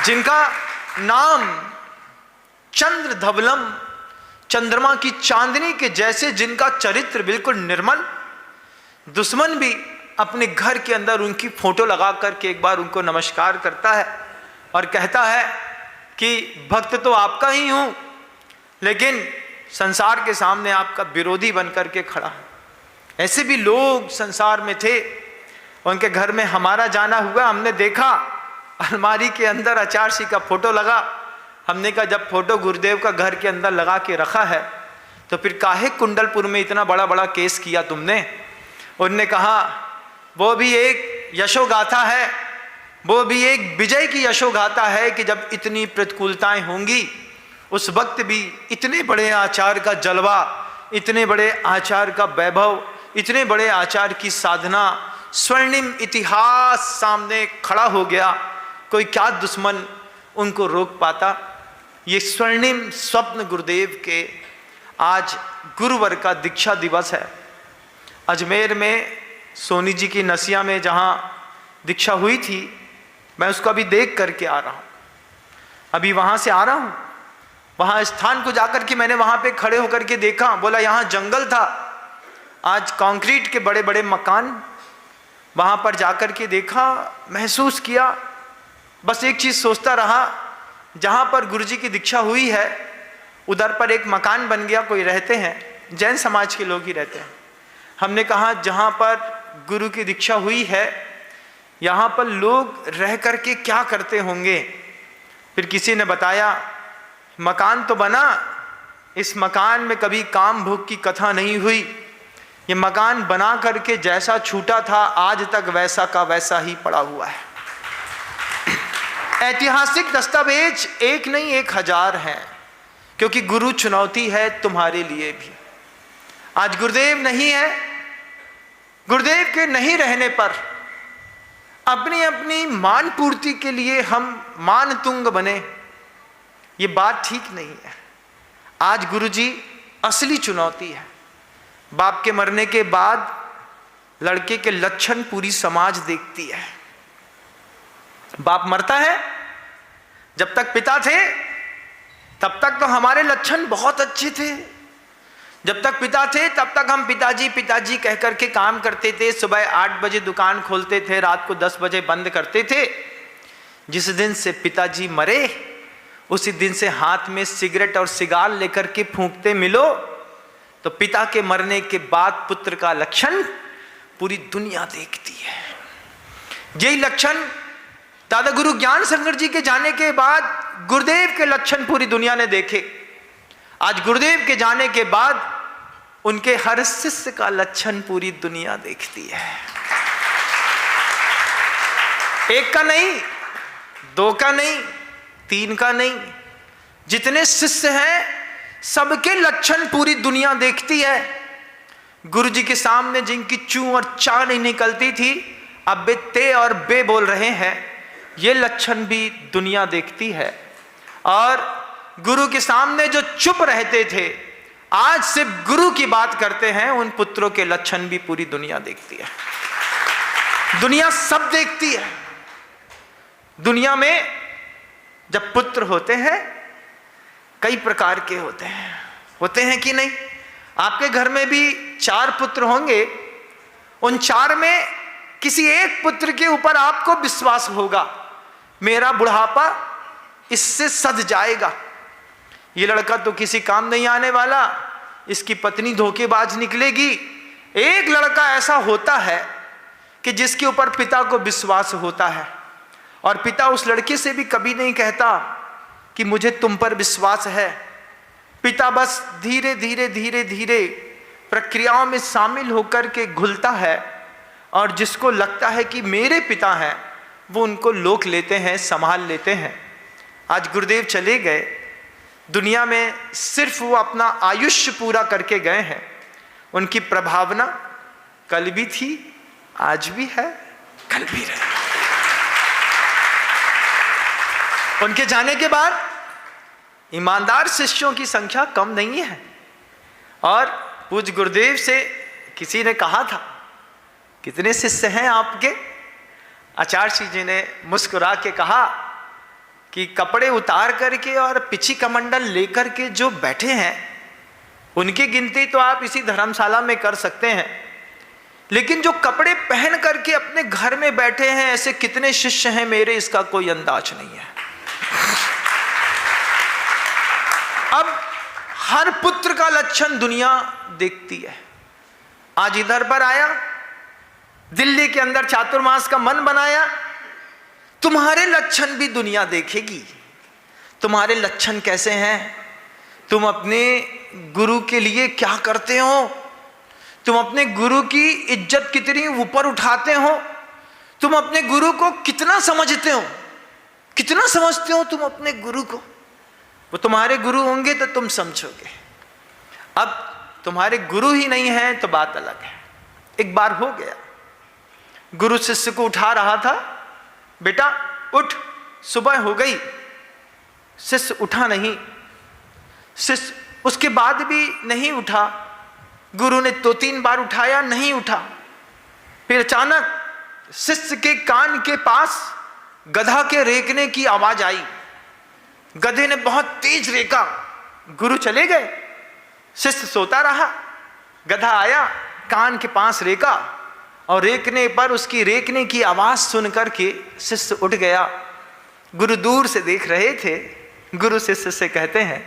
जिनका नाम चंद्र धवलम, चंद्रमा की चांदनी के जैसे, जिनका चरित्र बिल्कुल निर्मल, दुश्मन भी अपने घर के अंदर उनकी फोटो लगा करके एक बार उनको नमस्कार करता है और कहता है कि भक्त तो आपका ही हूं, लेकिन संसार के सामने आपका विरोधी बन करके खड़ा है। ऐसे भी लोग संसार में थे। उनके घर में हमारा जाना हुआ, हमने देखा अलमारी के अंदर आचार्य का फोटो लगा। हमने कहा जब फोटो गुरुदेव का घर के अंदर लगा के रखा है तो फिर काहे कुंडलपुर में इतना बड़ा बड़ा केस किया तुमने। उनने कहा वो भी एक यशोगाथा है, वो भी एक विजय की यशोगाथा है कि जब इतनी प्रतिकूलताएं होंगी उस वक्त भी इतने बड़े आचार्य का जलवा, इतने बड़े आचार्य का वैभव, इतने बड़े आचार्य की साधना, स्वर्णिम इतिहास सामने खड़ा हो गया। कोई क्या दुश्मन उनको रोक पाता। ये स्वर्णिम स्वप्न गुरुदेव के आज गुरुवर का दीक्षा दिवस है। अजमेर में सोनी जी की नसिया में जहाँ दीक्षा हुई थी, मैं उसको अभी देख करके आ रहा हूँ। अभी वहाँ से आ रहा हूँ, वहाँ स्थान को जाकर के मैंने वहाँ पे खड़े होकर के देखा। बोला यहाँ जंगल था, आज कंक्रीट के बड़े बड़े मकान। वहाँ पर जाकर के देखा, महसूस किया, बस एक चीज़ सोचता रहा, जहाँ पर गुरुजी की दीक्षा हुई है उधर पर एक मकान बन गया, कोई रहते हैं, जैन समाज के लोग ही रहते हैं। हमने कहा जहाँ पर गुरु की दीक्षा हुई है यहाँ पर लोग रह करके क्या करते होंगे। फिर किसी ने बताया मकान तो बना, इस मकान में कभी काम भोग की कथा नहीं हुई। ये मकान बना करके जैसा छूटा था आज तक वैसा का वैसा ही पड़ा हुआ है। ऐतिहासिक दस्तावेज एक नहीं 1000 हैं, क्योंकि गुरु चुनौती है तुम्हारे लिए भी। आज गुरुदेव नहीं है, गुरुदेव के नहीं रहने पर अपनी अपनी मान पूर्ति के लिए हम मान तुंग बने, ये बात ठीक नहीं है। आज गुरुजी असली चुनौती है। बाप के मरने के बाद लड़के के लक्षण पूरी समाज देखती है। बाप मरता है, जब तक पिता थे तब तक तो हमारे लक्षण बहुत अच्छे थे। जब तक पिता थे तब तक हम पिताजी पिताजी कह करके काम करते थे। सुबह 8 बजे दुकान खोलते थे, रात को 10 बजे बंद करते थे। जिस दिन से पिताजी मरे उसी दिन से हाथ में सिगरेट और सिगार लेकर के फूंकते मिलो। तो पिता के मरने के बाद पुत्र का लक्षण पूरी दुनिया देखती है। यही लक्षण दादा गुरु ज्ञान संगर जी के जाने के बाद गुरुदेव के लक्षण पूरी दुनिया ने देखे। आज गुरुदेव के जाने के बाद उनके हर शिष्य का लक्षण पूरी दुनिया देखती है। एक का नहीं, 2 का नहीं, 3 का नहीं, जितने शिष्य हैं सबके लक्षण पूरी दुनिया देखती है। गुरु जी के सामने जिनकी चू और चा नहीं निकलती थी, अब बे ते और बे बोल रहे हैं, ये लक्षण भी दुनिया देखती है। और गुरु के सामने जो चुप रहते थे, आज सिर्फ गुरु की बात करते हैं, उन पुत्रों के लक्षण भी पूरी दुनिया देखती है। दुनिया सब देखती है। दुनिया में जब पुत्र होते हैं कई प्रकार के होते हैं कि नहीं। आपके घर में भी 4 पुत्र होंगे, उन 4 में किसी एक पुत्र के ऊपर आपको विश्वास होगा, मेरा बुढ़ापा इससे सध जाएगा। ये लड़का तो किसी काम नहीं आने वाला, इसकी पत्नी धोखेबाज निकलेगी। एक लड़का ऐसा होता है कि जिसके ऊपर पिता को विश्वास होता है, और पिता उस लड़के से भी कभी नहीं कहता कि मुझे तुम पर विश्वास है। पिता बस धीरे धीरे धीरे धीरे प्रक्रियाओं में शामिल होकर के घुलता है, और जिसको लगता है कि मेरे पिता हैं वो उनको लोक लेते हैं, संभाल लेते हैं। आज गुरुदेव चले गए, दुनिया में सिर्फ वो अपना आयुष्य पूरा करके गए हैं। उनकी प्रभावना कल भी थी, आज भी है, कल भी रहे। उनके जाने के बाद ईमानदार शिष्यों की संख्या कम नहीं है। और पूज्य गुरुदेव से किसी ने कहा था, कितने शिष्य हैं आपके? आचार्य जी ने मुस्कुरा के कहा कि कपड़े उतार करके और पिछी कमंडल लेकर के जो बैठे हैं उनकी गिनती तो आप इसी धर्मशाला में कर सकते हैं, लेकिन जो कपड़े पहन करके अपने घर में बैठे हैं ऐसे कितने शिष्य हैं मेरे, इसका कोई अंदाज नहीं है। अब हर पुत्र का लक्षण दुनिया देखती है। आज इधर पर आया, दिल्ली के अंदर चातुर्मास का मन बनाया, तुम्हारे लक्षण भी दुनिया देखेगी। तुम्हारे लक्षण कैसे हैं, तुम अपने गुरु के लिए क्या करते हो, तुम अपने गुरु की इज्जत कितनी ऊपर उठाते हो, तुम अपने गुरु को कितना समझते हो, कितना समझते हो तुम अपने गुरु को। वो तुम्हारे गुरु होंगे तो तुम समझोगे। अब तुम्हारे गुरु ही नहीं है तो बात अलग है। एक बार हो गया, गुरु शिष्य को उठा रहा था, बेटा उठ, सुबह हो गई। शिष्य उठा नहीं, शिष्य उसके बाद भी नहीं उठा। गुरु ने 2-3 बार उठाया, नहीं उठा। फिर अचानक शिष्य के कान के पास गधा के रेंकने की आवाज आई। गधे ने बहुत तेज रेंका, गुरु चले गए, शिष्य सोता रहा। गधा आया, कान के पास रेंका और रेंकने पर उसकी रेंकने की आवाज सुन करके शिष्य उठ गया। गुरु दूर से देख रहे थे। गुरु शिष्य से कहते हैं,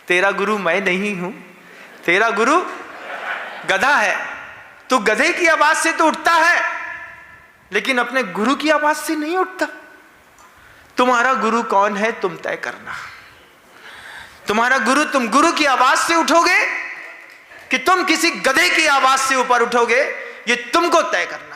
तेरा गुरु मैं नहीं हूं, तेरा गुरु गधा है। तू गधे की आवाज से तो उठता है लेकिन अपने गुरु की आवाज से नहीं उठता। तुम्हारा गुरु कौन है तुम तय करना। तुम्हारा गुरु, तुम गुरु की आवाज से उठोगे कि तुम किसी गधे की आवाज से ऊपर उठोगे, ये तुमको तय करना।